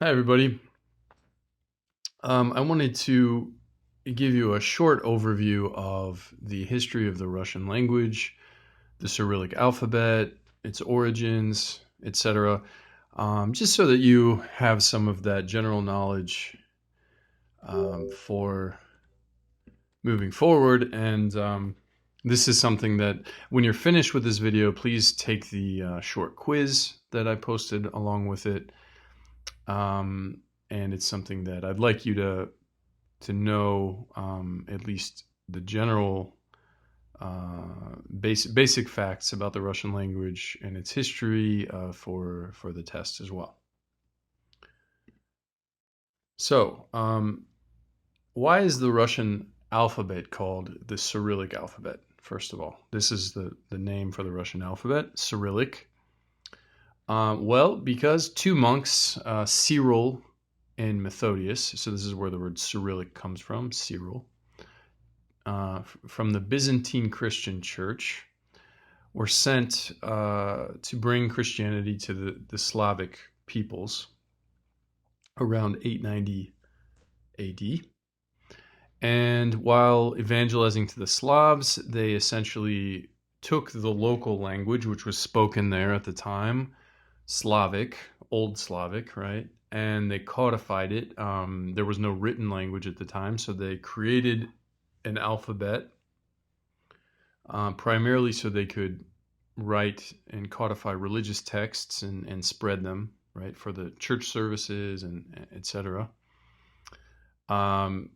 Hi, everybody. I wanted to give you a short overview of the history of the Russian language, the Cyrillic alphabet, its origins, etc., just so that you have some of that general knowledge for moving forward. And this is something that when you're finished with this video, please take the short quiz that I posted along with it. And it's something that I'd like you to know at least the general basic facts about the Russian language and its history for the test as well. So, why is the Russian alphabet called the Cyrillic alphabet? First of all, this is the name for the Russian alphabet, Cyrillic. Well, because two monks, Cyril and Methodius, so this is where the word Cyrillic comes from, Cyril, from the Byzantine Christian Church, were sent to bring Christianity to the Slavic peoples around 890 AD. And while evangelizing to the Slavs, they essentially took the local language, which was spoken there at the time, Slavic, Old Slavic, right? And they codified it. There was no written language at the time, so they created an alphabet primarily so they could write and codify religious texts and spread them, right, for the church services and etc. Um,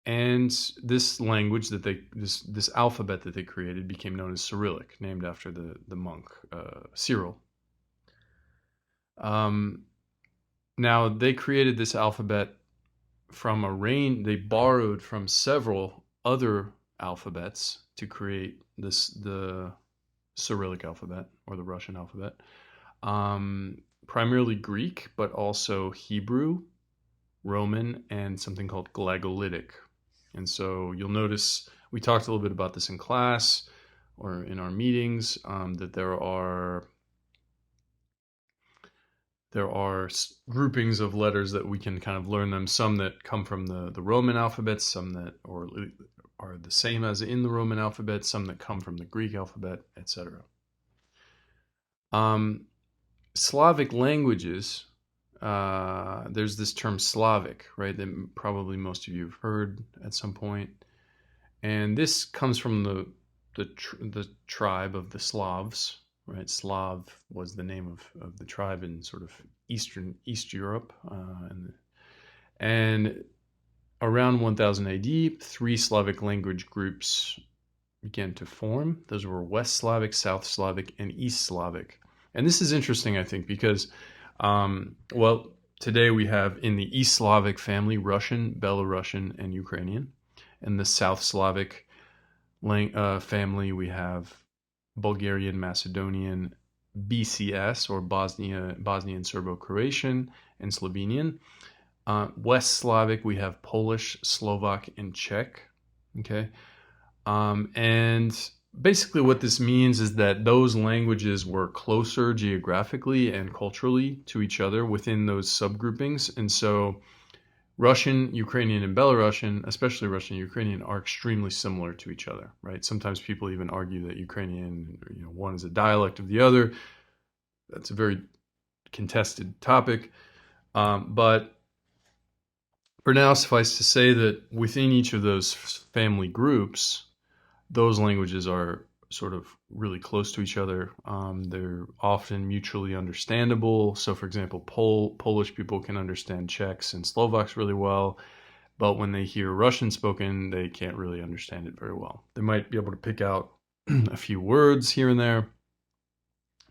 and this language that this alphabet that they created became known as Cyrillic, named after the monk Cyril. Now they created this alphabet from a range. They borrowed from several other alphabets to create the Cyrillic alphabet or the Russian alphabet. Primarily Greek, but also Hebrew, Roman, and something called Glagolitic. And so you'll notice we talked a little bit about this in class or in our meetings, that there are groupings of letters that we can kind of learn them. Some that come from the Roman alphabet, some that are the same as in the Roman alphabet, some that come from the Greek alphabet, etc. Slavic languages, there's this term Slavic, right, that probably most of you have heard at some point. And this comes from the tribe of the Slavs, right? Slav was the name of the tribe in sort of East Europe. And around 1000 AD, three Slavic language groups began to form. Those were West Slavic, South Slavic, and East Slavic. And this is interesting, I think, because, well, today we have in the East Slavic family Russian, Belarusian, and Ukrainian. In the South Slavic family, we have Bulgarian, Macedonian, BCS, or Bosnian, Serbo-Croatian, and Slovenian. West Slavic, we have Polish, Slovak, and Czech. Okay. And basically what this means is that those languages were closer geographically and culturally to each other within those subgroupings. And so Russian, Ukrainian, and Belarusian, especially Russian and Ukrainian, are extremely similar to each other, right? Sometimes people even argue that Ukrainian, one is a dialect of the other. That's a very contested topic. But for now, suffice to say that within each of those family groups, those languages are sort of really close to each other. They're often mutually understandable. So, for example, Polish people can understand Czechs and Slovaks really well, but when they hear Russian spoken, they can't really understand it very well. They might be able to pick out a few words here and there,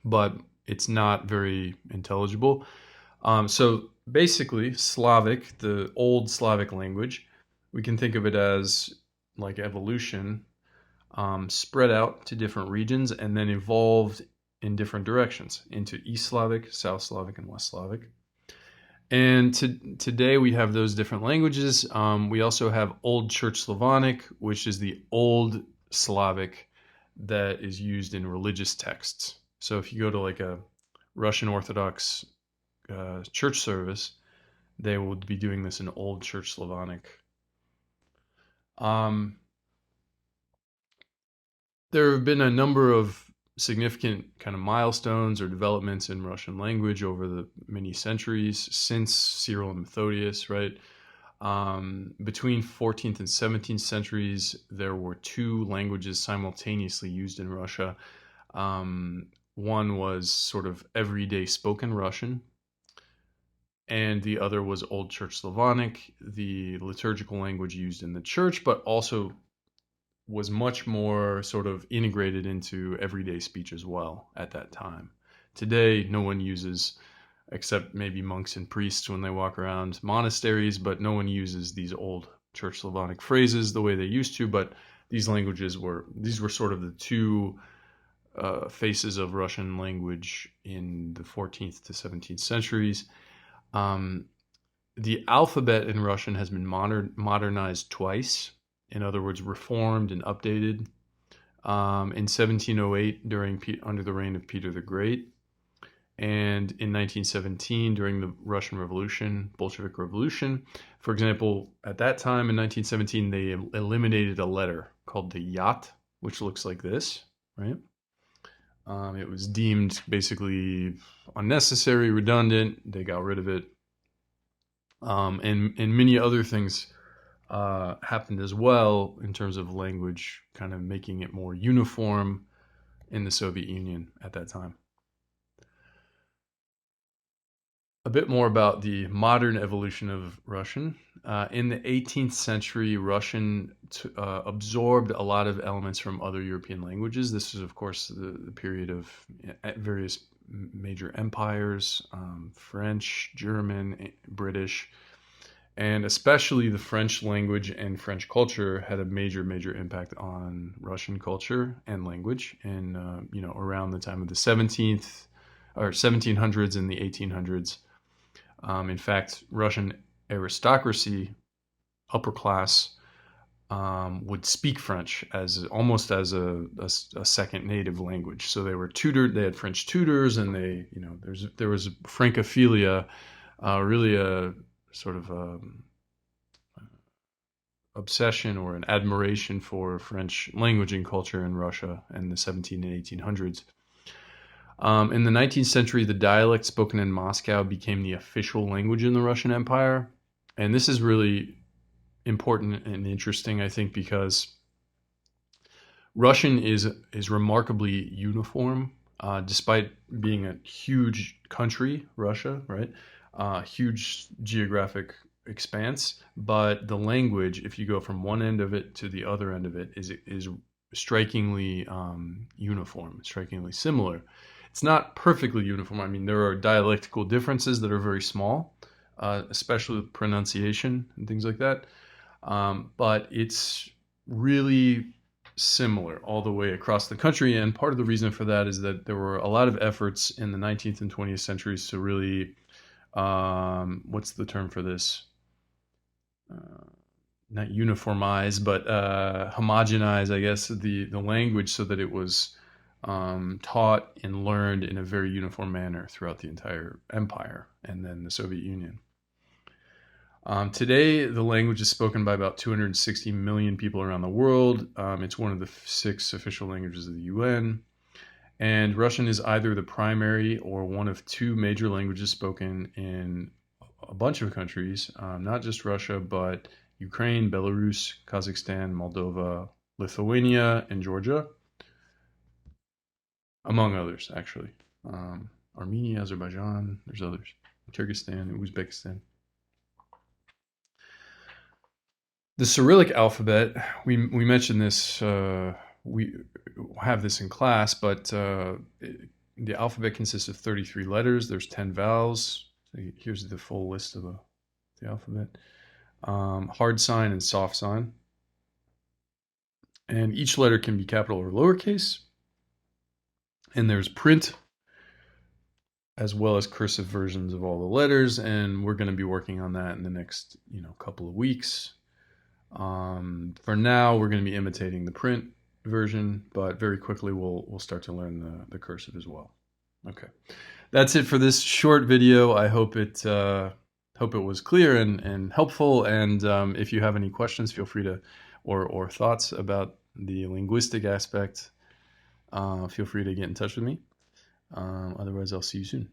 but it's not very intelligible. So basically, Slavic, the old Slavic language, we can think of it as like evolution, spread out to different regions and then evolved in different directions into East Slavic, South Slavic, and West Slavic. And today we have those different languages. We also have Old Church Slavonic, which is the Old Slavic that is used in religious texts. So if you go to like a Russian Orthodox church service, they would be doing this in Old Church Slavonic. There have been a number of significant kind of milestones or developments in Russian language over the many centuries since Cyril and Methodius, right? Between 14th and 17th centuries, there were two languages simultaneously used in Russia. One was sort of everyday spoken Russian, and the other was Old Church Slavonic, the liturgical language used in the church, but also was much more sort of integrated into everyday speech as well at that time. Today, no one uses, except maybe monks and priests when they walk around monasteries, but no one uses these Old Church Slavonic phrases the way they used to. But these were sort of the two faces of Russian language in the 14th to 17th centuries. The alphabet in Russian has been modernized twice. In other words, reformed and updated in 1708 under the reign of Peter the Great, and in 1917 during the Russian Revolution, Bolshevik Revolution. For example, at that time in 1917, they eliminated a letter called the yat, which looks like this, right? It was deemed basically unnecessary, redundant. They got rid of it. And many other things happened as well in terms of language, kind of making it more uniform in the Soviet Union at that time. A bit more about the modern evolution of Russian. In the 18th century, Russian absorbed a lot of elements from other European languages. This is, of course, the period of various major empires, French, German, British, and especially the French language and French culture had a major, major impact on Russian culture and language. And around the time of the 1700s and the 1800s, in fact, Russian aristocracy, upper class, would speak French almost as a second native language. So they were tutored. They had French tutors, and there was Francophilia, really a sort of obsession or an admiration for French language and culture in Russia in the 17 and 1800s. In the 19th century, the dialect spoken in Moscow became the official language in the Russian Empire. And this is really important and interesting, I think, because Russian is remarkably uniform, despite being a huge country, Russia, right? Huge geographic expanse, but the language, if you go from one end of it to the other end of it, is strikingly uniform, strikingly similar. It's not perfectly uniform. I mean, there are dialectical differences that are very small, especially with pronunciation and things like that. But it's really similar all the way across the country. And part of the reason for that is that there were a lot of efforts in the 19th and 20th centuries to really, what's the term for this? Not uniformize, but homogenize, I guess, the language so that it was taught and learned in a very uniform manner throughout the entire empire and then the Soviet Union. Today, the language is spoken by about 260 million people around the world. It's one of the 6 official languages of the UN. And Russian is either the primary or one of 2 major languages spoken in a bunch of countries, not just Russia, but Ukraine, Belarus, Kazakhstan, Moldova, Lithuania, and Georgia, among others, actually. Armenia, Azerbaijan, there's others. Kyrgyzstan, Uzbekistan. The Cyrillic alphabet, we mentioned this, we have this in class, but the alphabet consists of 33 letters. There's 10 vowels. So here's the full list of the alphabet. Hard sign and soft sign. And each letter can be capital or lowercase. And there's print as well as cursive versions of all the letters. And we're going to be working on that in the next couple of weeks. For now, we're going to be imitating the print version, but very quickly we'll start to learn the cursive as well. Okay. that's it for this short video. I hope it was clear and helpful. And if you have any questions, feel free to, or thoughts about the linguistic aspect, feel free to get in touch with me. Otherwise, I'll see you soon.